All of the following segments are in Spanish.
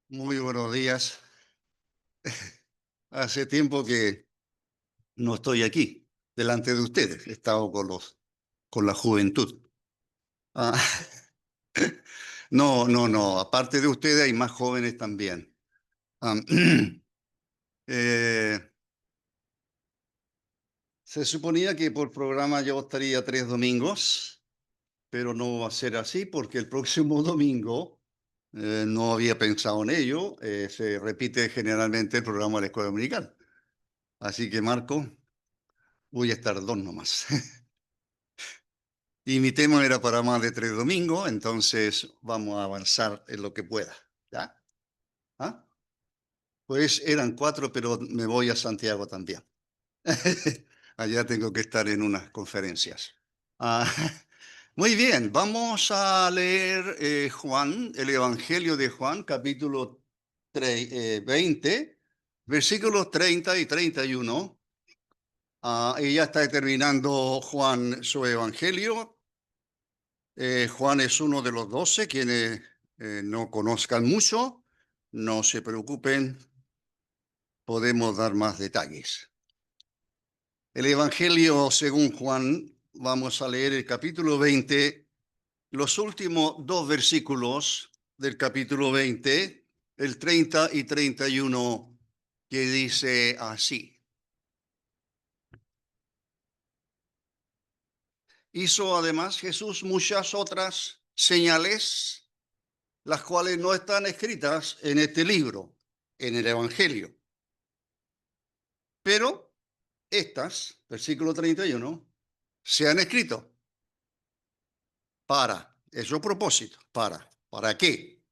Muy buenos días. Hace tiempo que no estoy aquí, delante de ustedes. He estado con la juventud. Ah, no, no, no. Aparte de ustedes hay más jóvenes también. Am, eh, Se suponía que por programa yo estaría 3 domingos, pero no va a ser así porque el próximo domingo no había pensado en ello. Se repite generalmente el programa de la Escuela Dominical. Así que, Marco, voy a estar 2 nomás. Y mi tema era para más de 3 domingos, entonces vamos a avanzar en lo que pueda. ¿Ya? ¿Ah? Pues eran 4, pero me voy a Santiago también. Allá tengo que estar en unas conferencias. Ah, muy bien, vamos a leer Juan, el Evangelio de Juan, capítulo 20, versículos 30 y 31. Y ya está terminando Juan su Evangelio. Juan es uno de los 12, quienes no conozcan mucho, no se preocupen, podemos dar más detalles. El Evangelio según Juan, vamos a leer el capítulo 20, los últimos 2 versículos del capítulo 20, el 30 y 31, que dice así. Hizo además Jesús muchas otras señales, las cuales no están escritas en este libro, en el Evangelio. Pero estas, versículo 31, se han escrito para, es su propósito, ¿para qué?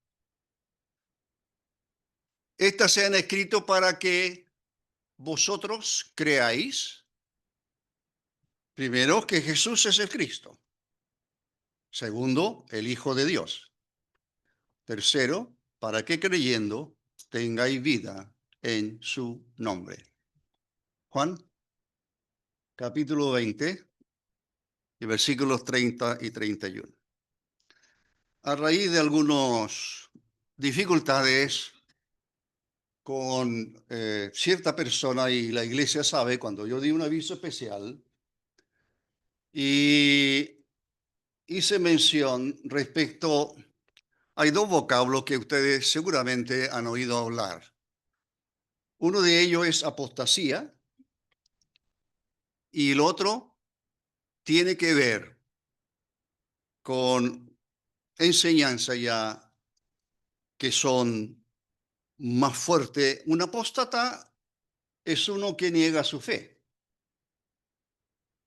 Estas se han escrito para que vosotros creáis, primero, que Jesús es el Cristo. Segundo, el Hijo de Dios. Tercero, para que creyendo tengáis vida en su nombre. Juan, capítulo 20, y versículos 30 y 31. A raíz de algunas dificultades con cierta persona, y la iglesia sabe, cuando yo di un aviso especial y hice mención respecto, hay 2 vocablos que ustedes seguramente han oído hablar. Uno de ellos es apostasía y el otro tiene que ver con enseñanza ya que son más fuertes. Un apóstata es uno que niega su fe,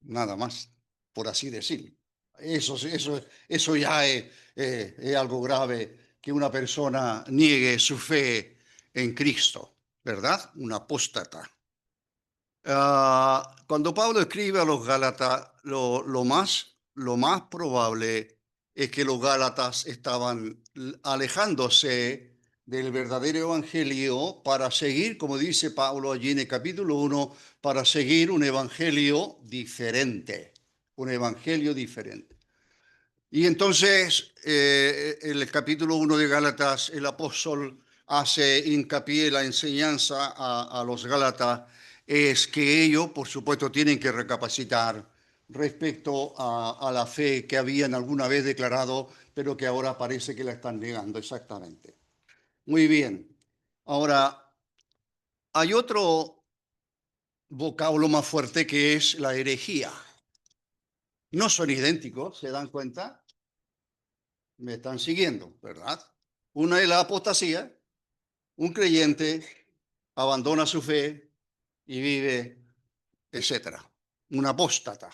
nada más, por así decirlo. Eso ya es algo grave, que una persona niegue su fe en Cristo, ¿verdad? Un apóstata. Cuando Pablo escribe a los Gálatas, lo más probable es que los Gálatas estaban alejándose del verdadero evangelio para seguir, como dice Pablo allí en el capítulo 1, para seguir un evangelio diferente, un evangelio diferente. Y entonces, en el capítulo 1 de Gálatas, el apóstol hace hincapié en la enseñanza a los Gálatas, es que ellos, por supuesto, tienen que recapacitar respecto a la fe que habían alguna vez declarado, pero que ahora parece que la están negando exactamente. Muy bien. Ahora, hay otro vocablo más fuerte que es la herejía. No son idénticos, ¿se dan cuenta? Me están siguiendo, ¿verdad? Una es la apostasía, un creyente abandona su fe y vive, etcétera. Un apóstata.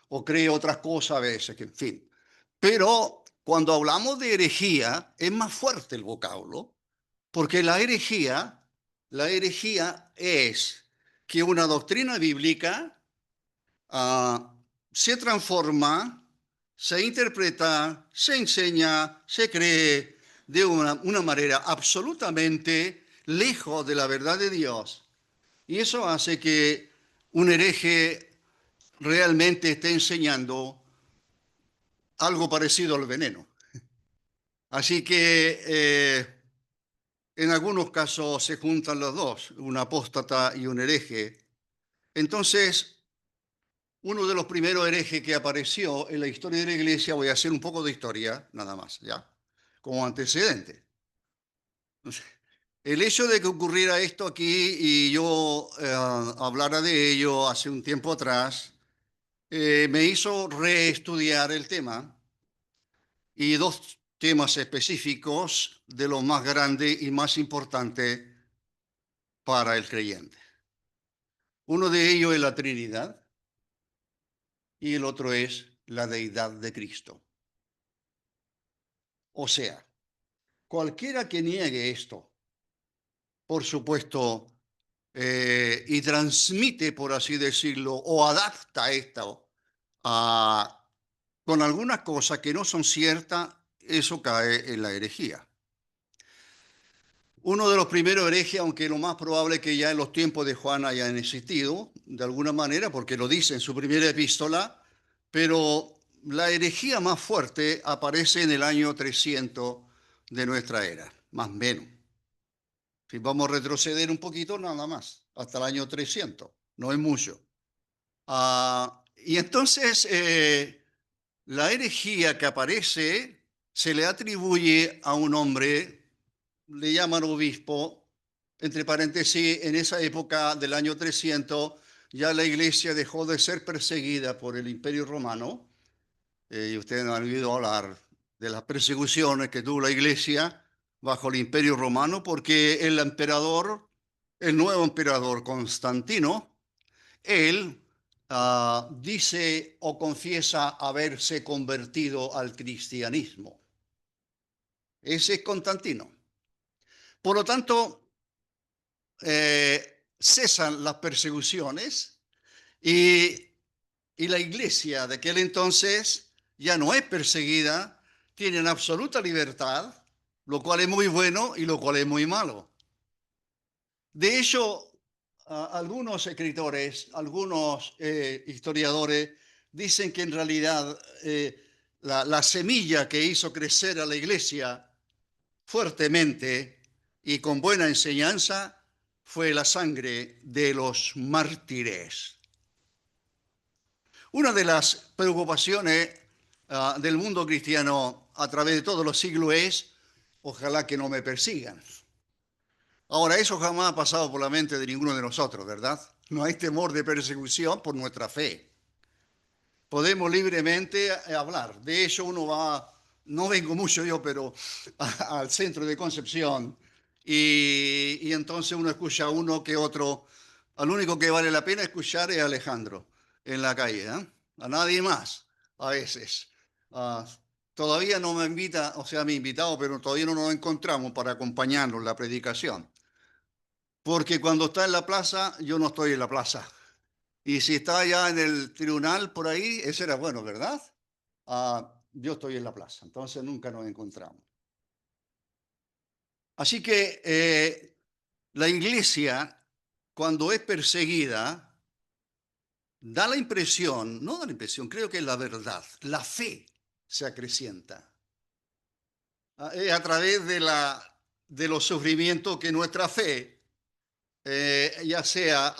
O cree otras cosas a veces, que en fin. Pero cuando hablamos de herejía, es más fuerte el vocablo, porque la herejía es que una doctrina bíblica uh, se transforma, se interpreta, se enseña, se cree de una manera absolutamente lejos de la verdad de Dios. Y eso hace que un hereje realmente esté enseñando algo parecido al veneno. Así que En algunos casos se juntan los dos, un apóstata y un hereje. Entonces, uno de los primeros herejes que apareció en la historia de la iglesia, voy a hacer un poco de historia, nada más, ¿ya? Como antecedente. El hecho de que ocurriera esto aquí y yo hablara de ello hace un tiempo atrás, me hizo reestudiar el tema y dos temas específicos de lo más grande y más importante para el creyente. Uno de ellos es la Trinidad y el otro es la deidad de Cristo. O sea, cualquiera que niegue esto, por supuesto, y transmite, por así decirlo, o adapta esto con algunas cosas que no son ciertas, eso cae en la herejía. Uno de los primeros herejes, aunque lo más probable es que ya en los tiempos de Juan hayan existido, de alguna manera, porque lo dice en su primera epístola, pero la herejía más fuerte aparece en el año 300 de nuestra era, más o menos. Si vamos a retroceder un poquito, nada más, hasta el año 300, no es mucho. Y entonces, la herejía que aparece se le atribuye a un hombre, le llaman obispo, entre paréntesis, en esa época del año 300, ya la iglesia dejó de ser perseguida por el Imperio Romano, y ustedes han oído hablar de las persecuciones que tuvo la iglesia bajo el Imperio Romano, porque el emperador, el nuevo emperador Constantino, él dice o confiesa haberse convertido al cristianismo. Ese es Constantino. Por lo tanto, cesan las persecuciones y, y la iglesia de aquel entonces ya no es perseguida, tienen absoluta libertad, lo cual es muy bueno y lo cual es muy malo. De hecho, algunos escritores, algunos historiadores dicen que en realidad la semilla que hizo crecer a la iglesia fuertemente y con buena enseñanza fue la sangre de los mártires. Una de las preocupaciones del mundo cristiano a través de todos los siglos es, ojalá que no me persigan. Ahora, eso jamás ha pasado por la mente de ninguno de nosotros, ¿verdad? No hay temor de persecución por nuestra fe. Podemos libremente hablar. De hecho, uno va, no vengo mucho yo, pero al centro de Concepción y entonces uno escucha a uno que otro. Al único que vale la pena escuchar es a Alejandro en la calle, ¿eh? A nadie más, a veces. Uh, Todavía no me invita, o sea, me ha invitado, pero todavía no nos encontramos para acompañarnos en la predicación. Porque cuando está en la plaza, yo no estoy en la plaza. Y si está allá en el tribunal por ahí, ese era bueno, ¿verdad? Yo estoy en la plaza, entonces nunca nos encontramos. Así que la iglesia, cuando es perseguida, da la impresión, no da la impresión, creo que es la verdad, la fe se acrecienta. Es a través de los sufrimientos que nuestra fe, ya sea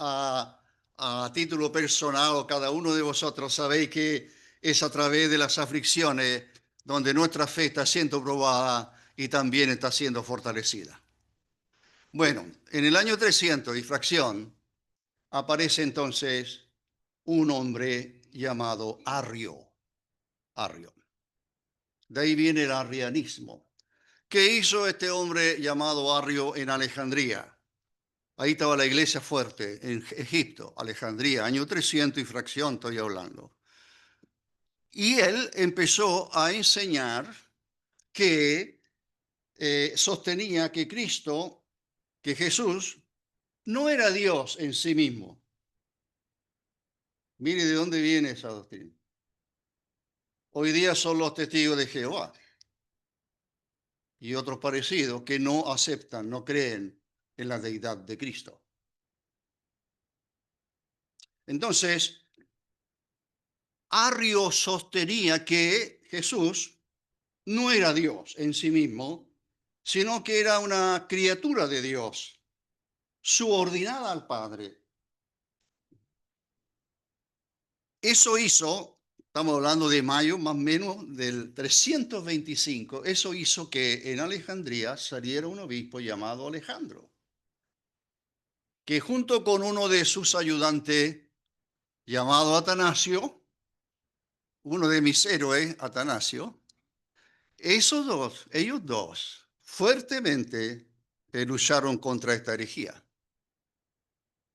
a título personal o cada uno de vosotros sabéis que es a través de las aflicciones donde nuestra fe está siendo probada y también está siendo fortalecida. Bueno, en el año 300 y fracción aparece entonces un hombre llamado Arrio. Arrio. De ahí viene el arrianismo. ¿Qué hizo este hombre llamado Arrio en Alejandría? Ahí estaba la iglesia fuerte, en Egipto, Alejandría, año 300 y fracción estoy hablando. Y él empezó a enseñar que sostenía que Cristo, que Jesús, no era Dios en sí mismo. Mire de dónde viene esa doctrina. Hoy día son los testigos de Jehová y otros parecidos que no aceptan, no creen en la deidad de Cristo. Entonces, Arrio sostenía que Jesús no era Dios en sí mismo, sino que era una criatura de Dios, subordinada al Padre. Eso hizo, estamos hablando de mayo más o menos del 325, eso hizo que en Alejandría saliera un obispo llamado Alejandro, que junto con uno de sus ayudantes llamado Atanasio, uno de mis héroes, Atanasio, ellos dos, fuertemente lucharon contra esta herejía.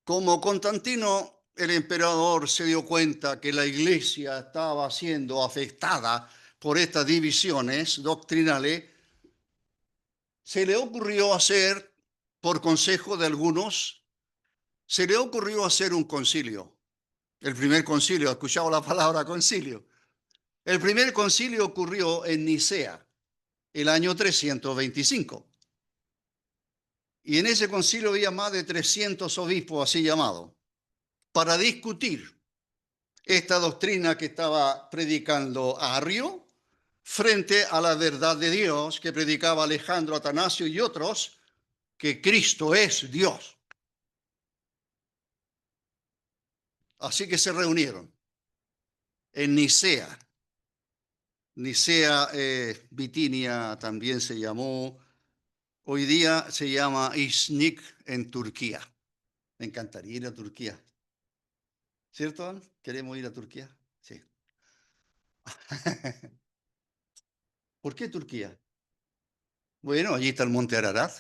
Como Constantino, el emperador, se dio cuenta que la iglesia estaba siendo afectada por estas divisiones doctrinales, se le ocurrió hacer, por consejo de algunos, se le ocurrió hacer un concilio. El primer concilio, ¿ha escuchado la palabra concilio? El primer concilio ocurrió en Nicea, el año 325. Y en ese concilio había más de 300 obispos así llamados, para discutir esta doctrina que estaba predicando Arrio frente a la verdad de Dios que predicaba Alejandro, Atanasio y otros, que Cristo es Dios. Así que se reunieron en Nicea. Nicea, Bitinia también se llamó. Hoy día se llama İznik en Turquía. Me encantaría ir a Turquía. ¿Cierto, Ana? ¿Queremos ir a Turquía? Sí. ¿Por qué Turquía? Bueno, allí está el monte Ararat.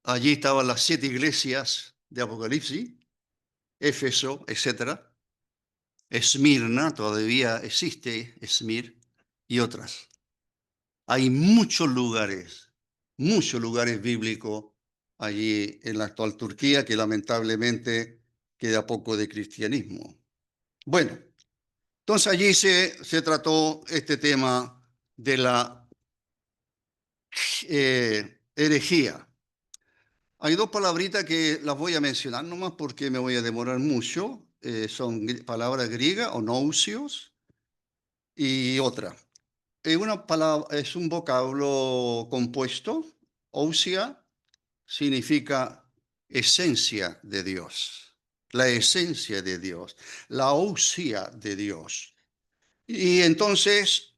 Allí estaban las 7 iglesias de Apocalipsis, Éfeso, etcétera. Esmirna, todavía existe Esmir, y otras. Hay muchos lugares bíblicos allí en la actual Turquía que lamentablemente queda poco de cristianismo. Bueno, entonces allí se trató este tema de la herejía. Hay dos palabritas que las voy a mencionar nomás porque me voy a demorar mucho. Son palabras griegas, onousios, y otra. Una palabra, es un vocablo compuesto. Ousia significa esencia de Dios, la esencia de Dios, la ousia de Dios. Y entonces,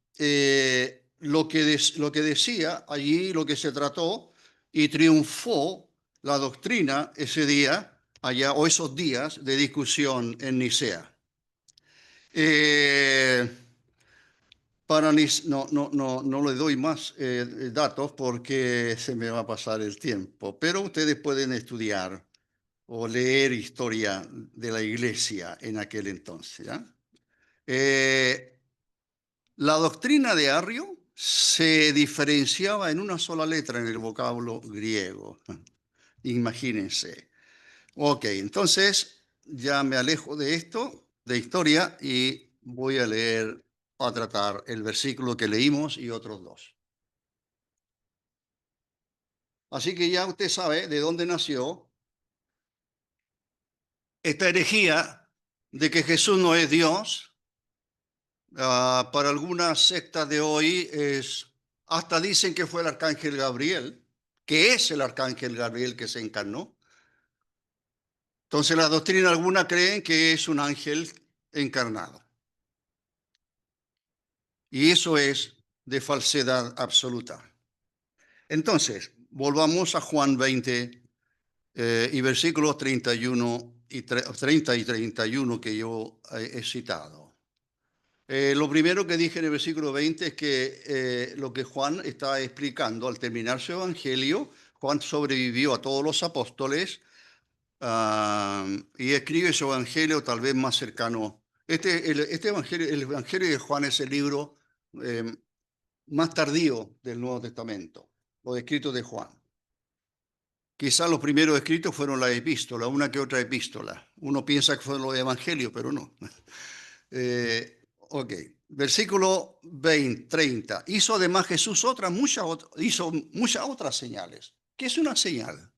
lo que decía allí, lo que se trató y triunfó la doctrina ese día, allá, o esos días de discusión en Nicea. Eh, no le doy más datos porque se me va a pasar el tiempo, pero ustedes pueden estudiar o leer historia de la iglesia en aquel entonces. ¿Ya? La doctrina de Arrio se diferenciaba en una sola letra en el vocablo griego. Imagínense. Ok, entonces ya me alejo de esto, de historia, y voy a leer, a tratar el versículo que leímos y otros dos. Así que ya usted sabe de dónde nació esta herejía de que Jesús no es Dios. Para algunas sectas de hoy hasta dicen que fue el arcángel Gabriel, que es el arcángel Gabriel que se encarnó. Entonces la doctrina alguna creen que es un ángel encarnado. Y eso es de falsedad absoluta. Entonces, volvamos a Juan 20 y versículos 31 y 30 y 31 que yo he citado. Lo primero que dije en el versículo 20 es que lo que Juan está explicando al terminar su evangelio, Juan sobrevivió a todos los apóstoles y escribe su evangelio tal vez más cercano. Este evangelio, el evangelio de Juan es el libro más tardío del Nuevo Testamento, los escritos de Juan. Quizás los primeros escritos fueron las epístolas, una que otra epístola. Uno piensa que fueron los evangelios, pero no. Ok, versículo 20, 30. Hizo además Jesús hizo muchas otras señales. ¿Qué es una señal?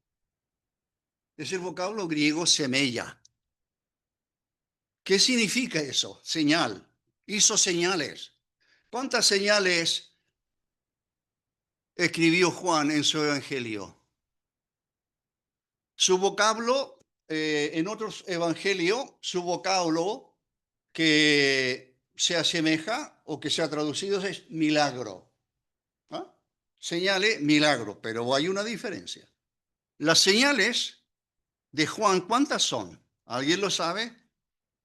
Es el vocablo griego semella. ¿Qué significa eso? Señal. Hizo señales. ¿Cuántas señales escribió Juan en su evangelio? Su vocablo, en otros evangelios, su vocablo que se asemeja o que se ha traducido es milagro. ¿Ah? Señale milagro, pero hay una diferencia. Las señales de Juan, ¿cuántas son? ¿Alguien lo sabe?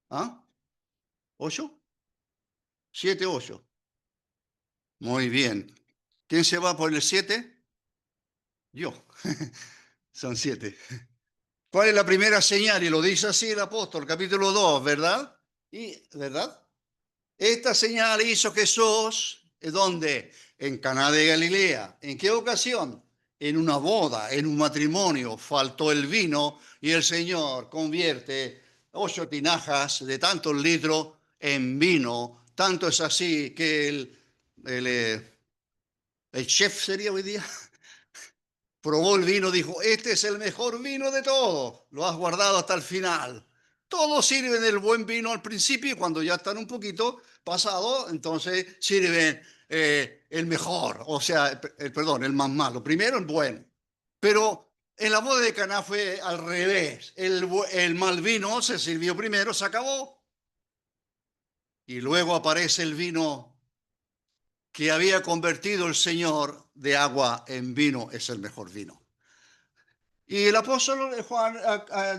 ¿Ah? ¿Ocho? ¿Siete, ocho? Muy bien. ¿Quién se va por el siete? Yo. Son siete. ¿Cuál es la primera señal? Y lo dice así el apóstol, capítulo 2, ¿verdad? ¿Verdad? Esta señal hizo Jesús, ¿dónde? En Caná de Galilea. ¿En qué ocasión? En una boda, en un matrimonio. Faltó el vino y el Señor convierte 8 tinajas de tantos litros en vino. Tanto es así que el, eh, el chef sería hoy día probó el vino, dijo, este es el mejor vino de todos, lo has guardado hasta el final. Todos sirven el buen vino al principio y cuando ya están un poquito pasados, entonces sirven el mejor, o sea, perdón, el más malo. Primero el bueno. Pero en la boda de Caná fue al revés. El mal vino se sirvió primero, se acabó. Y luego aparece el vino que había convertido el Señor de agua en vino, es el mejor vino. Y el apóstol Juan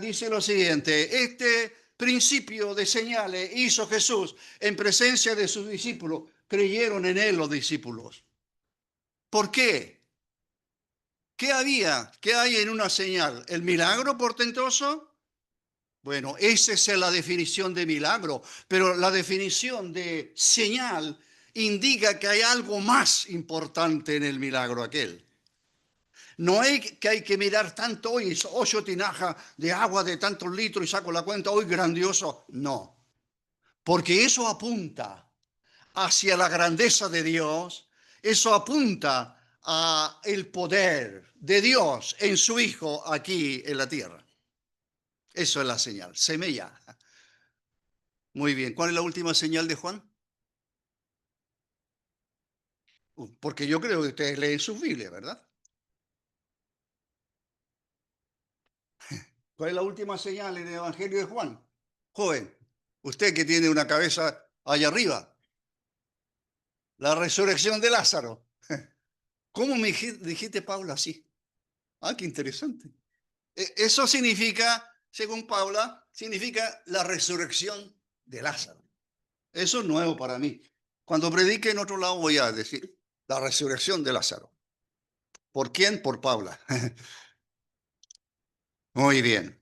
dice lo siguiente, este principio de señales hizo Jesús en presencia de sus discípulos, creyeron en él los discípulos. ¿Por qué? ¿Qué había? ¿Qué hay en una señal? ¿El milagro portentoso? Bueno, esa es la definición de milagro, pero la definición de señal indica que hay algo más importante en el milagro aquel. No es que hay que mirar tanto hoy, 8 tinajas de agua de tantos litros y saco la cuenta hoy grandioso. No, porque eso apunta hacia la grandeza de Dios, eso apunta a el poder de Dios en su Hijo aquí en la tierra. Eso es la señal, semilla. Muy bien, ¿cuál es la última señal de Juan? Porque yo creo que ustedes leen sus Biblias, ¿verdad? ¿Cuál es la última señal en el Evangelio de Juan? Joven, usted que tiene una cabeza allá arriba, la resurrección de Lázaro. ¿Cómo me dijiste, Paula, así? Ah, qué interesante. Eso significa, según Paula, significa la resurrección de Lázaro. Eso es nuevo para mí. Cuando predique en otro lado voy a decir la resurrección de Lázaro. ¿Por quién? Por Paula. Muy bien.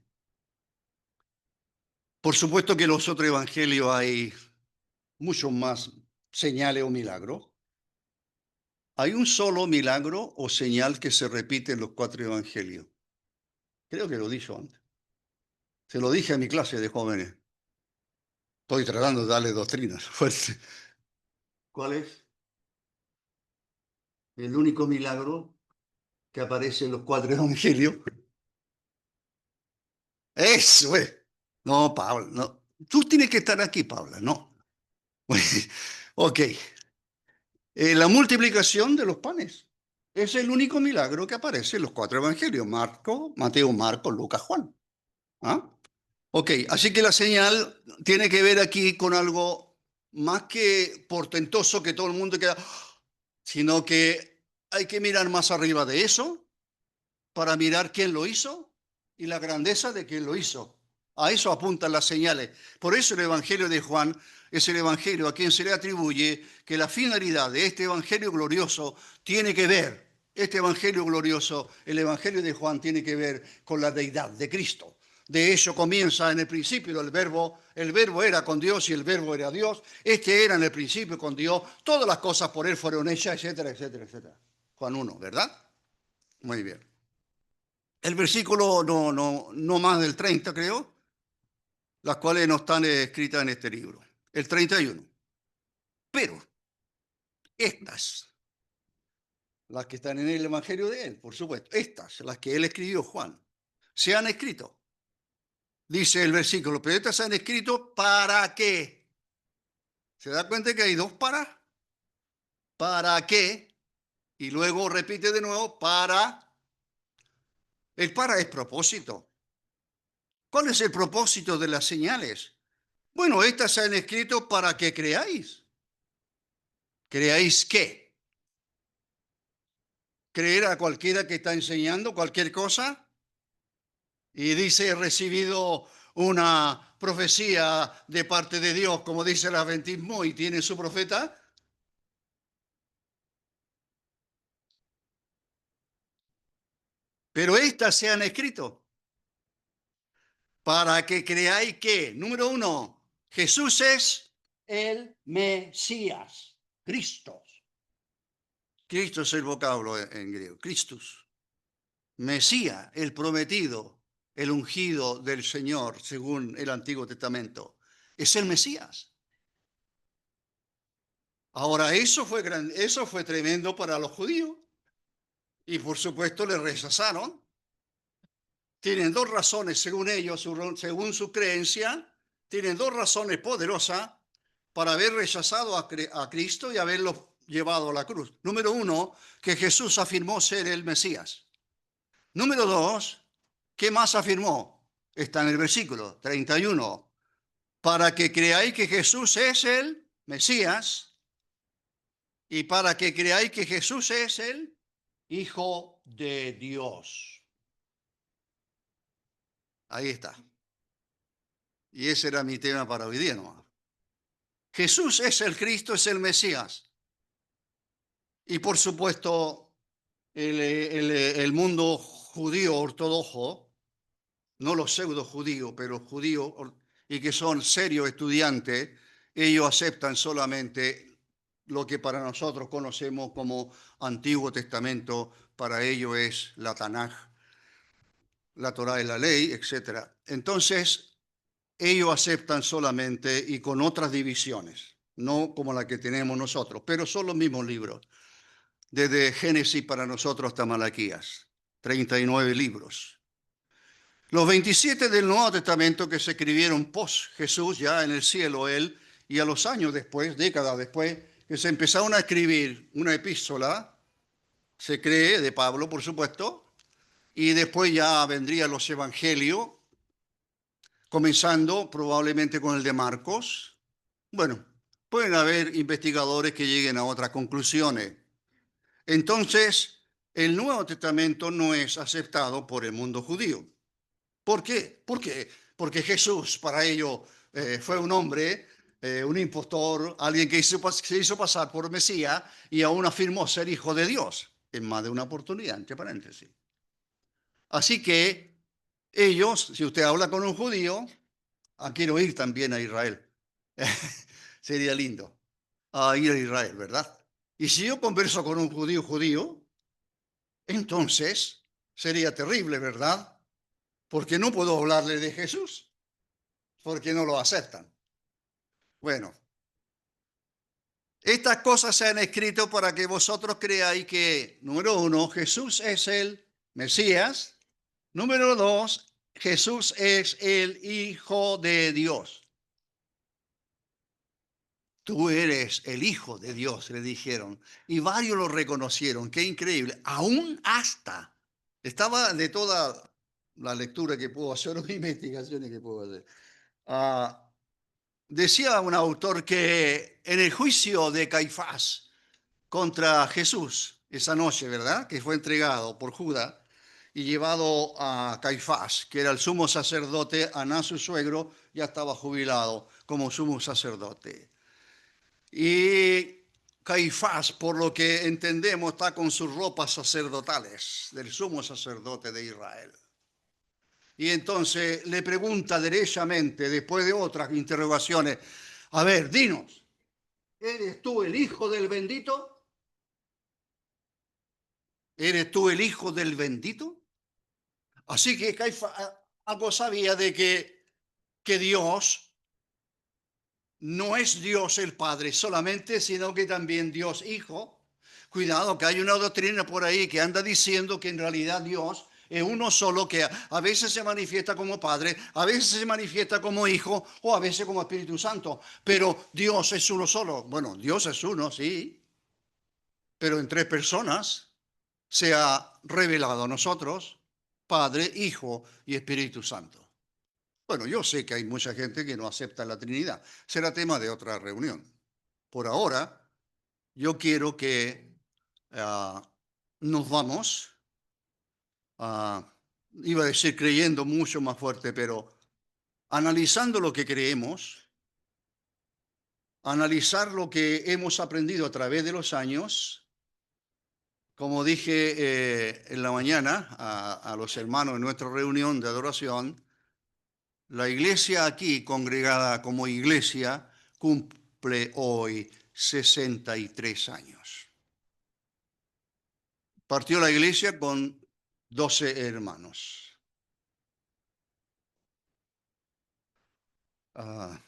Por supuesto que en los otros evangelios hay muchos más señales o milagros. Hay un solo milagro o señal que se repite en los 4 evangelios. Creo que lo he dicho antes. Se lo dije a mi clase de jóvenes. Estoy tratando de darle doctrinas fuertes. ¿Cuál es? El único milagro que aparece en los 4 evangelios. Eso es. No, Paula, no. Tú tienes que estar aquí, Paula, no. Ok. La multiplicación de los panes. Es el único milagro que aparece en los 4 evangelios. Marco, Mateo, Marcos, Lucas, Juan. ¿Ah? Ok, así que la señal tiene que ver aquí con algo más que portentoso que todo el mundo queda, sino que hay que mirar más arriba de eso para mirar quién lo hizo y la grandeza de quien lo hizo. A eso apuntan las señales. Por eso el Evangelio de Juan es el Evangelio a quien se le atribuye que la finalidad de este Evangelio glorioso tiene que ver, este Evangelio glorioso, el Evangelio de Juan tiene que ver con la deidad de Cristo. De eso comienza en el principio el verbo era con Dios y el verbo era Dios, este era en el principio con Dios, todas las cosas por él fueron hechas, etcétera, etcétera, etcétera. Juan 1, ¿verdad? Muy bien. El versículo no más del 30, creo, las cuales no están escritas en este libro. El 31. Pero estas, las que están en el Evangelio de él, por supuesto, estas, las que él escribió, Juan, se han escrito. Dice el versículo, pero estas se han escrito ¿para qué? ¿Se da cuenta que hay dos para? ¿Para qué? Y luego repite de nuevo para. El para es propósito. ¿Cuál es el propósito de las señales? Bueno, estas se han escrito para que creáis. ¿Creáis qué? ¿Creer a cualquiera que está enseñando cualquier cosa? Y dice, he recibido una profecía de parte de Dios, como dice el adventismo, y tiene su profeta. Pero estas se han escrito para que creáis que, número uno, Jesús es el Mesías, Cristo. Cristo es el vocablo en griego, Christus. Mesías, el prometido, el ungido del Señor, según el Antiguo Testamento. Es el Mesías. Ahora, eso fue tremendo para los judíos y por supuesto le rechazaron. Tienen dos razones, según ellos, según su creencia, tienen dos razones poderosas para haber rechazado a Cristo y haberlo llevado a la cruz. Número uno, que Jesús afirmó ser el Mesías. Número dos, ¿qué más afirmó? Está en el versículo 31. Para que creáis que Jesús es el Mesías y para que creáis que Jesús es el Hijo de Dios. Ahí está. Y ese era mi tema para hoy día, ¿no? Jesús es el Cristo, es el Mesías. Y por supuesto, el mundo judío ortodoxo, no los pseudo judíos, pero judíos y que son serios estudiantes, ellos aceptan solamente lo que para nosotros conocemos como Antiguo Testamento, para ellos es la Tanaj, la Torá de la ley, etc. Entonces, ellos aceptan solamente y con otras divisiones, no como la que tenemos nosotros, pero son los mismos libros, desde Génesis para nosotros hasta Malaquías, 39 libros. Los 27 del Nuevo Testamento que se escribieron post Jesús, ya en el cielo él, y a los años después, décadas después, que se empezaron a escribir una epístola, se cree, de Pablo, por supuesto, y después ya vendrían los evangelios, comenzando probablemente con el de Marcos. Bueno, pueden haber investigadores que lleguen a otras conclusiones. Entonces, el Nuevo Testamento no es aceptado por el mundo judío. ¿Por qué? Porque Jesús para ellos fue un hombre, un impostor, alguien que se hizo pasar por Mesías y aún afirmó ser hijo de Dios en más de una oportunidad, entre paréntesis. Así que ellos, si usted habla con un judío, quiero ir también a Israel. Sería lindo ir a Israel, ¿verdad? Y si yo converso con un judío, entonces sería terrible, ¿verdad? Porque no puedo hablarle de Jesús, porque no lo aceptan. Bueno, estas cosas se han escrito para que vosotros creáis que, número uno, Jesús es el Mesías. Número dos, Jesús es el Hijo de Dios. Tú eres el Hijo de Dios, le dijeron. Y varios lo reconocieron. Qué increíble. Aún hasta, estaba de toda la lectura que puedo hacer, las investigaciones que puedo hacer. Decía un autor que en el juicio de Caifás contra Jesús, esa noche, ¿verdad? Que fue entregado por Judas y llevado a Caifás, que era el sumo sacerdote. Anás, su suegro, ya estaba jubilado como sumo sacerdote. Y Caifás, por lo que entendemos, está con sus ropas sacerdotales del sumo sacerdote de Israel. Y entonces le pregunta derechamente, después de otras interrogaciones, a ver, dinos, ¿eres tú el hijo del bendito? ¿Eres tú el hijo del bendito? Así que Caifás algo sabía de que Dios no es Dios el Padre solamente, sino que también Dios Hijo. Cuidado, que hay una doctrina por ahí que anda diciendo que en realidad Dios es uno solo, que a veces se manifiesta como Padre, a veces se manifiesta como Hijo o a veces como Espíritu Santo. Pero Dios es uno solo. Bueno, Dios es uno, sí. pero en tres personas se ha revelado a nosotros, Padre, Hijo y Espíritu Santo. Bueno, yo sé que hay mucha gente que no acepta la Trinidad. Será tema de otra reunión. Por ahora, yo quiero que nos vamos, iba a decir creyendo mucho más fuerte, pero analizando lo que creemos, analizar lo que hemos aprendido a través de los años. Como dije en la mañana a los hermanos en nuestra reunión de adoración, la iglesia aquí congregada como iglesia cumple hoy 63 años. Partió la iglesia con 12 hermanos.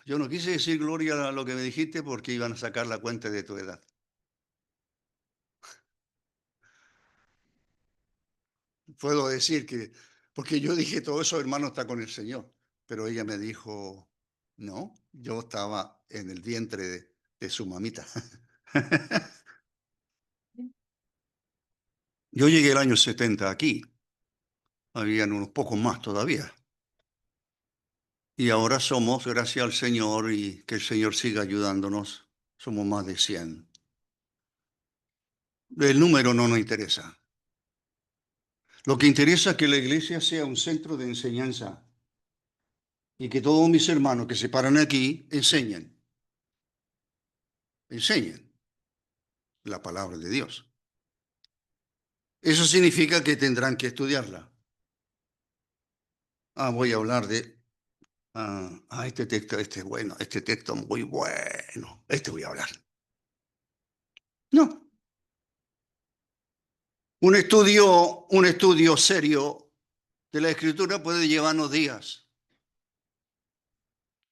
Yo no quise decir gloria a lo que me dijiste porque iban a sacar la cuenta de tu edad. Puedo decir que, porque yo dije todo eso, hermano, está con el Señor. Pero ella me dijo, no, yo estaba en el vientre de su mamita. Yo llegué el año 70 aquí. Habían unos pocos más todavía. Y ahora somos, gracias al Señor y que el Señor siga ayudándonos, somos más de 100. El número no nos interesa. Lo que interesa es que la iglesia sea un centro de enseñanza y que todos mis hermanos que se paran aquí enseñen la palabra de Dios. Eso significa que tendrán que estudiarla. Voy a hablar de este texto, este es bueno, este texto muy bueno, este voy a hablar. No, un estudio serio de la Escritura puede llevarnos días.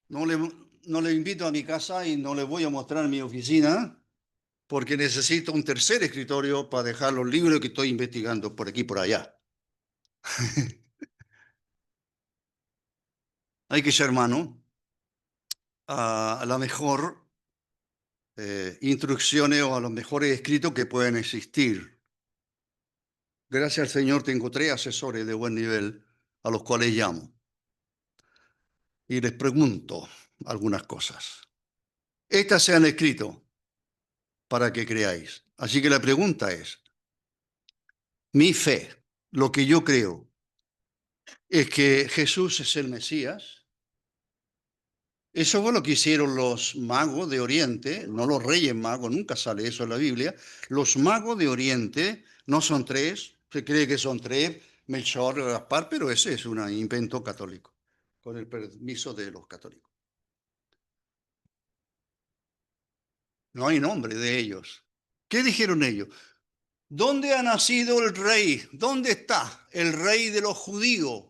No le invito a mi casa y no le voy a mostrar mi oficina porque necesito un tercer escritorio para dejar los libros que estoy investigando por aquí y por allá. Hay que ser hermano a la mejor instrucciones o a los mejores escritos que pueden existir. Gracias al Señor tengo 3 asesores de buen nivel a los cuales llamo y les pregunto algunas cosas. Estas se han escrito para que creáis. Así que la pregunta es, mi fe, lo que yo creo, es que Jesús es el Mesías. Eso fue lo que hicieron los magos de Oriente, no los reyes magos, nunca sale eso en la Biblia. Los magos de Oriente no son 3, se cree que son 3, Melchor y Gaspar, pero ese es un invento católico, con el permiso de los católicos. No hay nombre de ellos. ¿Qué dijeron ellos? ¿Dónde ha nacido el rey? ¿Dónde está el rey de los judíos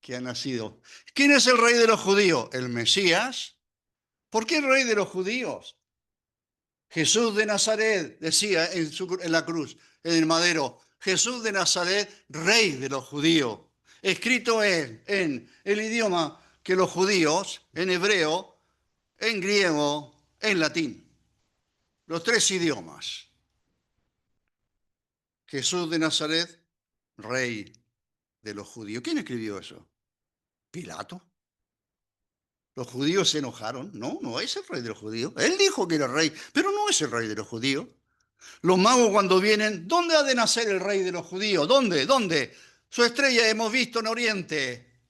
que ha nacido? ¿Quién es el rey de los judíos? El Mesías. ¿Por qué el rey de los judíos? Jesús de Nazaret, decía en la cruz, en el madero, Jesús de Nazaret, rey de los judíos. Escrito en el idioma que los judíos, en hebreo, en griego, en latín. Los 3 idiomas. Jesús de Nazaret, rey de los judíos. ¿Quién escribió eso? Pilato. Los judíos se enojaron. No, no es el rey de los judíos. Él dijo que era rey, pero no es el rey de los judíos. Los magos cuando vienen, ¿dónde ha de nacer el rey de los judíos? ¿Dónde? ¿Dónde? Su estrella hemos visto en Oriente.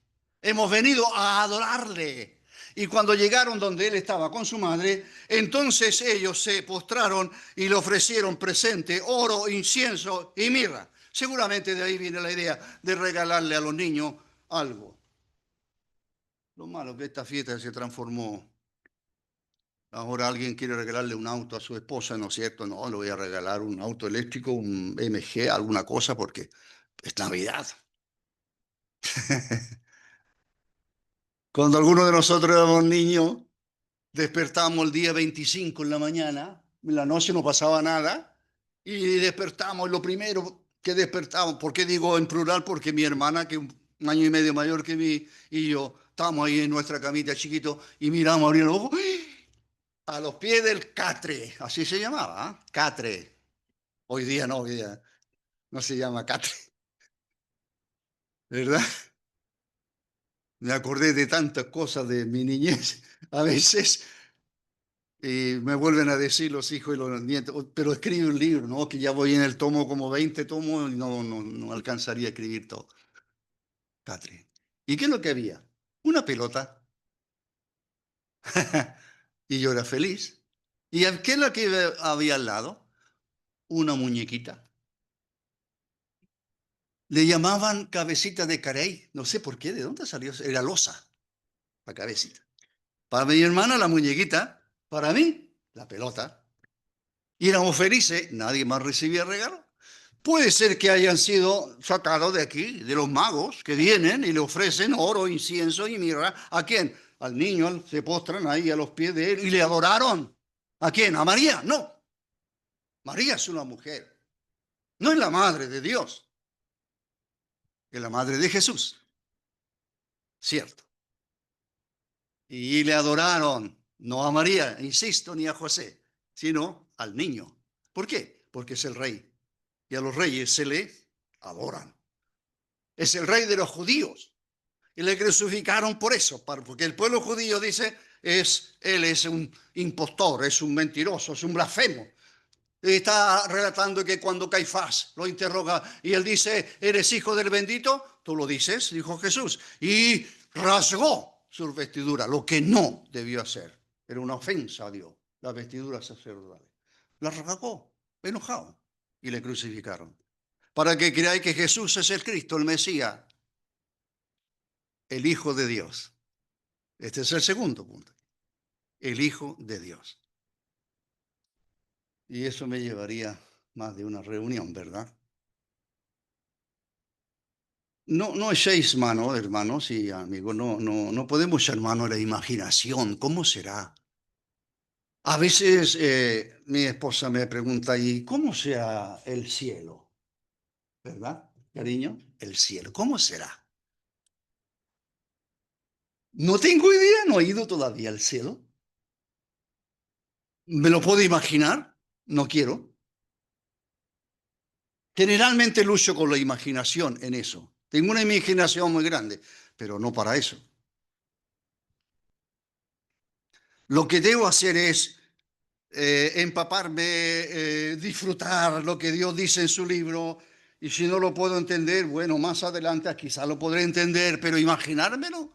Hemos venido a adorarle. Y cuando llegaron donde él estaba con su madre, entonces ellos se postraron y le ofrecieron presente, oro, incienso y mirra. Seguramente de ahí viene la idea de regalarle a los niños algo. Lo malo es que esta fiesta se transformó. Ahora alguien quiere regalarle un auto a su esposa, ¿no es cierto? No, le voy a regalar un auto eléctrico, un MG, alguna cosa, porque es Navidad. Cuando algunos de nosotros éramos niños, despertábamos el día 25 en la mañana, en la noche no pasaba nada, y despertamos, lo primero que despertamos, ¿por qué digo en plural? Porque mi hermana, que un año y medio mayor que mí, y yo, estábamos ahí en nuestra camita chiquito, y miramos, abrimos los ojos, a los pies del catre, así se llamaba, ¿eh? Catre. Hoy día no, hoy día no se llama Catri, ¿verdad? Me acordé de tantas cosas de mi niñez a veces y me vuelven a decir los hijos y los nietos, "Oh, pero escribe un libro, ¿no? Que ya voy en el tomo como 20 tomos y no alcanzaría a escribir todo. Catri. ¿Y qué es lo que había? Una pelota. Y yo era feliz. ¿Y qué es lo que había al lado? Una muñequita. Le llamaban cabecita de carey. No sé por qué, ¿de dónde salió? Era losa, la cabecita. Para mi hermana, la muñequita. Para mí, la pelota. Y éramos felices. Nadie más recibía regalo. Puede ser que hayan sido sacados de aquí, de los magos que vienen y le ofrecen oro, incienso y mirra. ¿A quién? Al niño, se postran ahí a los pies de él y le adoraron. ¿A quién? ¿A María? No. María es una mujer. No es la madre de Dios, es la madre de Jesús. Cierto. Y le adoraron, no a María, insisto, ni a José, sino al niño. ¿Por qué? Porque es el rey. Y a los reyes se le adoran. Es el rey de los judíos. Y le crucificaron por eso, porque el pueblo judío dice, él es un impostor, es un mentiroso, es un blasfemo. Y está relatando que cuando Caifás lo interroga y él dice, ¿eres hijo del bendito? Tú lo dices, dijo Jesús. Y rasgó sus vestiduras, lo que no debió hacer. Era una ofensa a Dios, las vestiduras sacerdotales. Las rasgó, enojado, y le crucificaron. Para que creáis que Jesús es el Cristo, el Mesías, el Hijo de Dios. Este es el segundo punto, el Hijo de Dios. Y eso me llevaría más de una reunión, ¿verdad? No echéis mano, hermanos y amigos, no podemos echar mano a la imaginación. ¿Cómo será? A veces mi esposa me pregunta, ¿y cómo será el cielo? ¿Verdad, cariño? El cielo, ¿cómo será? No tengo idea, no he ido todavía al cielo. ¿Me lo puedo imaginar? No quiero. Generalmente lucho con la imaginación en eso. Tengo una imaginación muy grande, pero no para eso. Lo que debo hacer es empaparme, disfrutar lo que Dios dice en su libro. Y si no lo puedo entender, bueno, más adelante quizá lo podré entender, pero imaginármelo,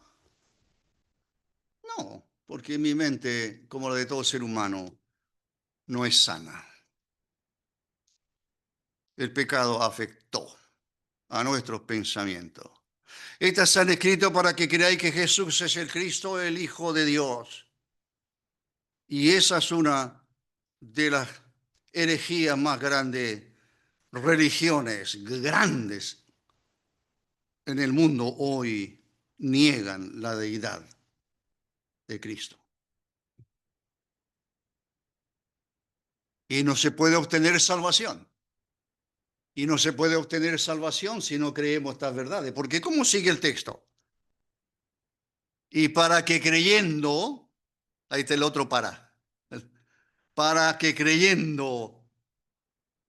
no, porque mi mente, como la de todo ser humano, no es sana. El pecado afectó a nuestros pensamientos. Estas han escrito para que creáis que Jesús es el Cristo, el Hijo de Dios. Y esa es una de las herejías más grandes, religiones grandes en el mundo hoy niegan la deidad de Cristo. Y no se puede obtener salvación. Y no se puede obtener salvación si no creemos estas verdades. Porque ¿cómo sigue el texto? Y para que creyendo, ahí está el otro para que creyendo,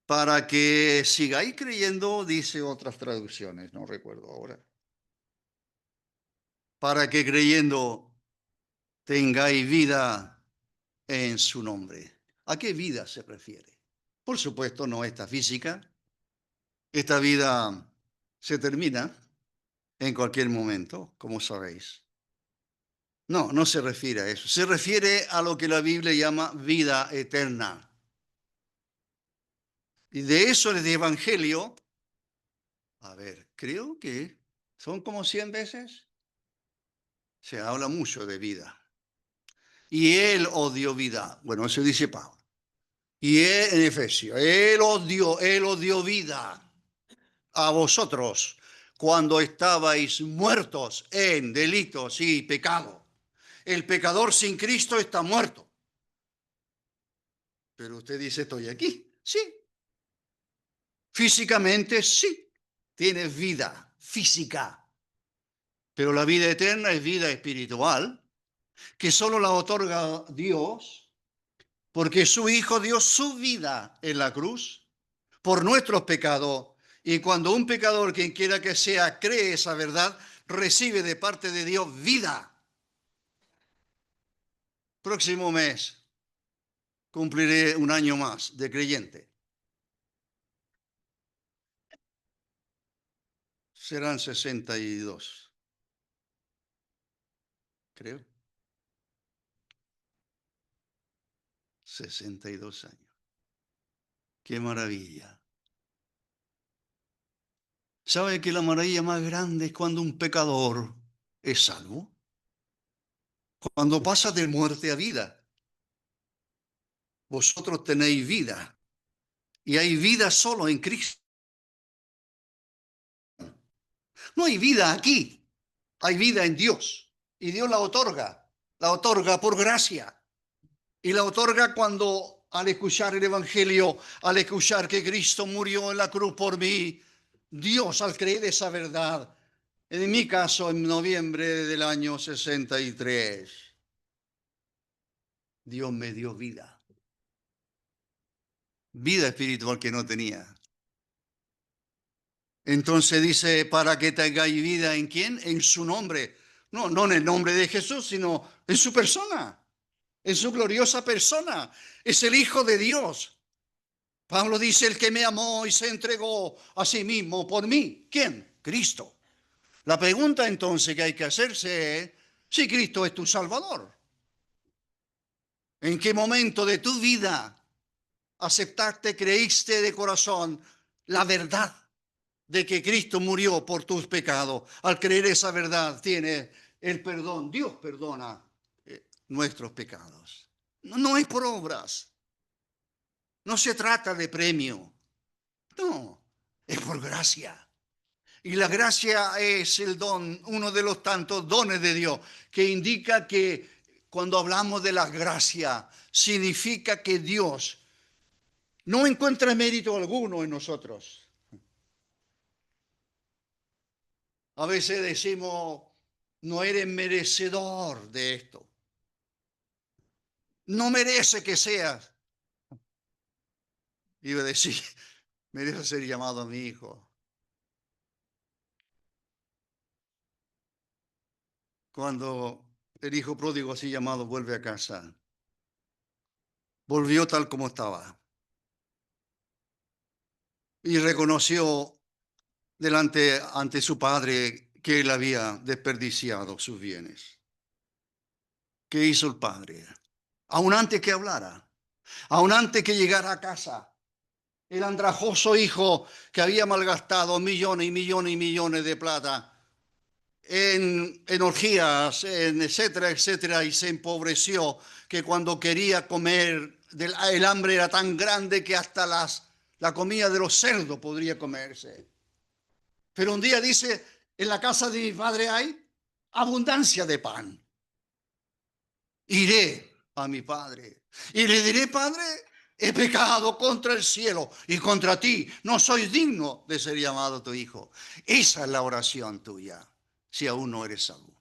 para que sigáis creyendo, dice otras traducciones, no recuerdo ahora. Para que creyendo tengáis vida en su nombre. ¿A qué vida se refiere? Por supuesto, no esta física. Esta vida se termina en cualquier momento, como sabéis. No se refiere a eso. Se refiere a lo que la Biblia llama vida eterna. Y de eso el Evangelio, a ver, creo que son como 100 veces. Se habla mucho de vida. Y él os dio vida. Bueno, eso dice Pablo. Y él, en Efesios, él os dio vida a vosotros cuando estabais muertos en delitos y pecado. El pecador sin Cristo está muerto. Pero usted dice, estoy aquí. Sí. Físicamente, sí. Tienes vida física. Pero la vida eterna es vida espiritual, que solo la otorga Dios, porque su Hijo dio su vida en la cruz por nuestros pecados. Y cuando un pecador, quien quiera que sea, cree esa verdad, recibe de parte de Dios vida. Próximo mes cumpliré un año más de creyente. Serán 62, creo. 62 años. ¡Qué maravilla! ¿Sabe que la maravilla más grande es cuando un pecador es salvo? Cuando pasa de muerte a vida. Vosotros tenéis vida. Y hay vida solo en Cristo. No hay vida aquí. Hay vida en Dios. Y Dios la otorga. La otorga por gracia. Y la otorga cuando al escuchar el Evangelio, al escuchar que Cristo murió en la cruz por mí, Dios al creer esa verdad, en mi caso en noviembre del año 63, Dios me dio vida. Vida espiritual que no tenía. Entonces dice, para que tengáis vida en quién, en su nombre. No, no en el nombre de Jesús, sino en su persona, en su gloriosa persona. Es el Hijo de Dios. Pablo dice, el que me amó y se entregó a sí mismo por mí. ¿Quién? Cristo. La pregunta entonces que hay que hacerse es si Cristo es tu Salvador. ¿En qué momento de tu vida aceptaste, creíste de corazón la verdad de que Cristo murió por tus pecados? Al creer esa verdad tiene el perdón. Dios perdona nuestros pecados. No, no es por obras. No se trata de premio. No, es por gracia. Y la gracia es el don, uno de los tantos dones de Dios, que indica que cuando hablamos de la gracia, significa que Dios no encuentra mérito alguno en nosotros. A veces decimos, no eres merecedor de esto. No merece que seas. Iba a decir, merece ser llamado mi hijo. Cuando el hijo pródigo así llamado vuelve a casa, volvió tal como estaba y reconoció ante su padre que él había desperdiciado sus bienes. ¿Qué hizo el padre? Aún antes que hablara, aún antes que llegara a casa, el andrajoso hijo que había malgastado millones y millones y millones de plata en orgías, en etcétera, etcétera, y se empobreció, que cuando quería comer, el hambre era tan grande que hasta la comida de los cerdos podría comerse. Pero un día dice, en la casa de mi padre hay abundancia de pan. Iré a mi padre y le diré, Padre, he pecado contra el cielo y contra ti. No soy digno de ser llamado tu hijo. Esa es la oración tuya, si aún no eres salvo.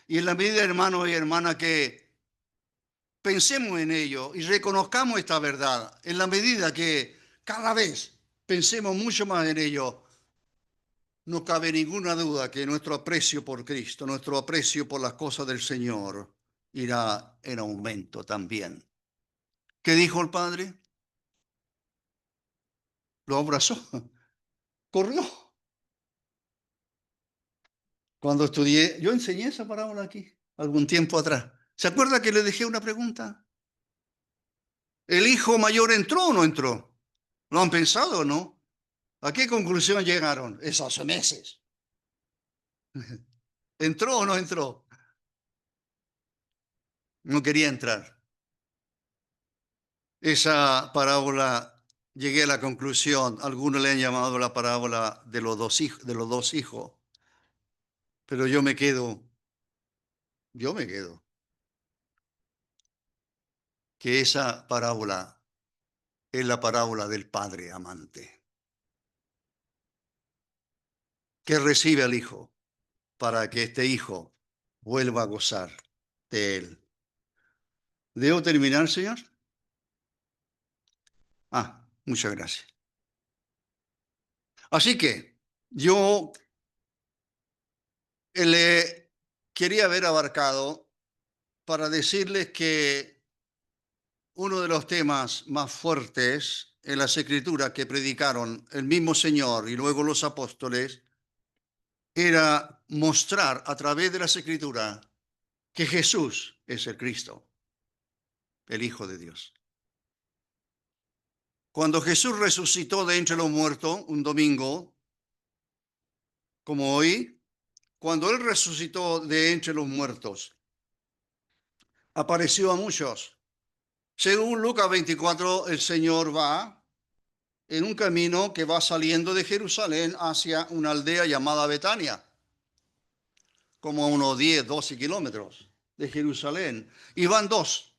Y en la medida, hermanos y hermanas, que pensemos en ello y reconozcamos esta verdad, en la medida que cada vez pensemos mucho más en ello, no cabe ninguna duda que nuestro aprecio por Cristo, nuestro aprecio por las cosas del Señor, irá en aumento también. ¿Qué dijo el Padre? Lo abrazó, corrió. Cuando estudié, yo enseñé esa parábola aquí, algún tiempo atrás. ¿Se acuerda que le dejé una pregunta? ¿El hijo mayor entró o no entró? ¿Lo han pensado o no? ¿A qué conclusión llegaron? Es hace meses. ¿Entró o no entró? No quería entrar. Esa parábola, llegué a la conclusión, algunos le han llamado la parábola de los dos hijos, pero yo me quedo, que esa parábola es la parábola del padre amante, que recibe al hijo para que este hijo vuelva a gozar de él. ¿Debo terminar, señor? Ah. Muchas gracias. Así que yo le quería haber abarcado para decirles que uno de los temas más fuertes en las Escrituras que predicaron el mismo Señor y luego los apóstoles era mostrar a través de las Escrituras que Jesús es el Cristo, el Hijo de Dios. Cuando Jesús resucitó de entre los muertos, un domingo como hoy, cuando Él resucitó de entre los muertos, apareció a muchos. Según Lucas 24, el Señor va en un camino que va saliendo de Jerusalén hacia una aldea llamada Betania, como a unos 10, 12 kilómetros de Jerusalén. Y van dos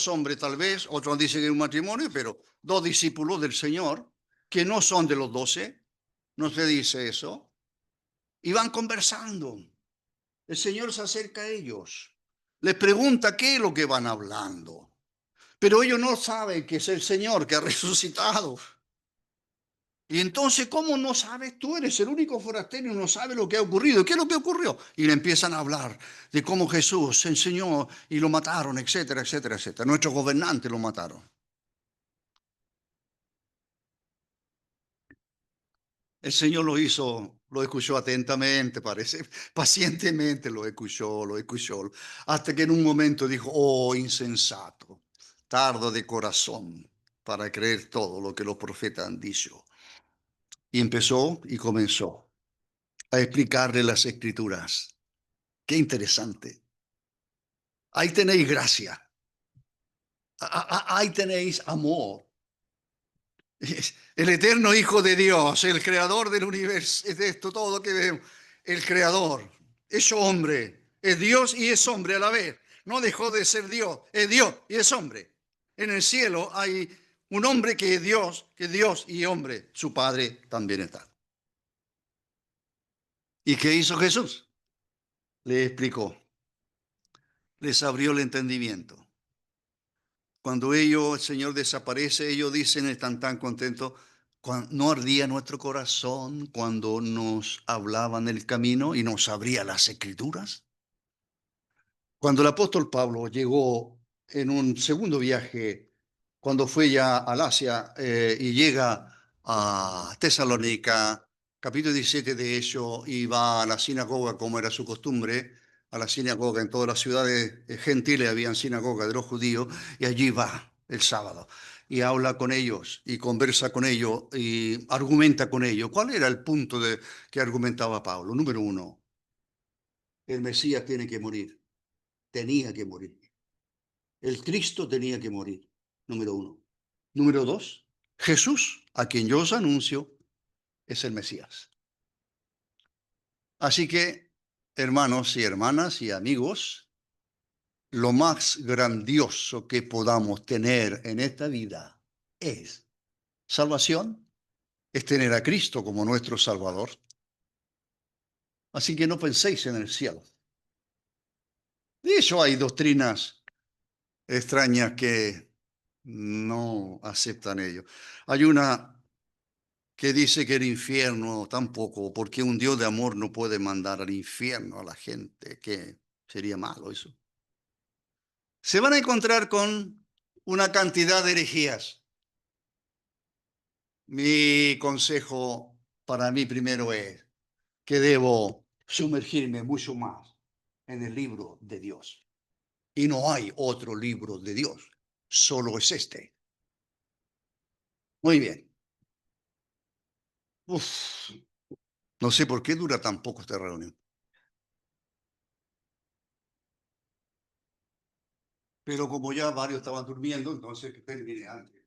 hombres tal vez, otros dicen que es un matrimonio, pero dos discípulos del Señor, que no son de los 12, no se dice eso, y van conversando. El Señor se acerca a ellos, les pregunta qué es lo que van hablando, pero ellos no saben que es el Señor que ha resucitado. Y entonces, ¿cómo no sabes? Tú eres el único forastero y no sabes lo que ha ocurrido. ¿Qué es lo que ocurrió? Y le empiezan a hablar de cómo Jesús enseñó y lo mataron, etcétera, etcétera, etcétera. Nuestros gobernantes lo mataron. El Señor lo hizo, lo escuchó atentamente, parece, pacientemente lo escuchó, hasta que en un momento dijo, oh, insensato, tardo de corazón para creer todo lo que los profetas han dicho. Y empezó y comenzó a explicarle las escrituras. Qué interesante. Ahí tenéis gracia. Ahí tenéis amor. El eterno Hijo de Dios, el creador del universo, de esto todo lo que vemos, el creador, es hombre, es Dios y es hombre a la vez. No dejó de ser Dios, es Dios y es hombre. En el cielo hay un hombre que es Dios y hombre, su Padre también está. ¿Y qué hizo Jesús? Le explicó, les abrió el entendimiento. Cuando ellos, el Señor desaparece, ellos dicen, están tan contentos, no ardía nuestro corazón cuando nos hablaban el camino y nos abría las escrituras. Cuando el apóstol Pablo llegó en un segundo viaje, cuando fue ya al Asia y llega a Tesalónica, capítulo 17 de hecho, y va a la sinagoga como era su costumbre, a la sinagoga en todas las ciudades gentiles habían sinagoga de los judíos, y allí va el sábado y habla con ellos y conversa con ellos y argumenta con ellos. ¿Cuál era el punto que argumentaba Pablo? Número uno, el Mesías tiene que morir, tenía que morir. El Cristo tenía que morir, número uno. Número dos, Jesús, a quien yo os anuncio, es el Mesías. Así que, hermanos y hermanas y amigos, lo más grandioso que podamos tener en esta vida es salvación, es tener a Cristo como nuestro Salvador. Así que no penséis en el cielo. De hecho, hay doctrinas extrañas que no aceptan ello. Hay una que dice que el infierno tampoco, porque un Dios de amor no puede mandar al infierno a la gente, que sería malo eso. Se van a encontrar con una cantidad de herejías. Mi consejo para mí primero es que debo sumergirme mucho más en el libro de Dios. Y no hay otro libro de Dios, solo es este. Muy bien. Uf, no sé por qué dura tan poco esta reunión. Pero como ya varios estaban durmiendo, entonces terminé antes.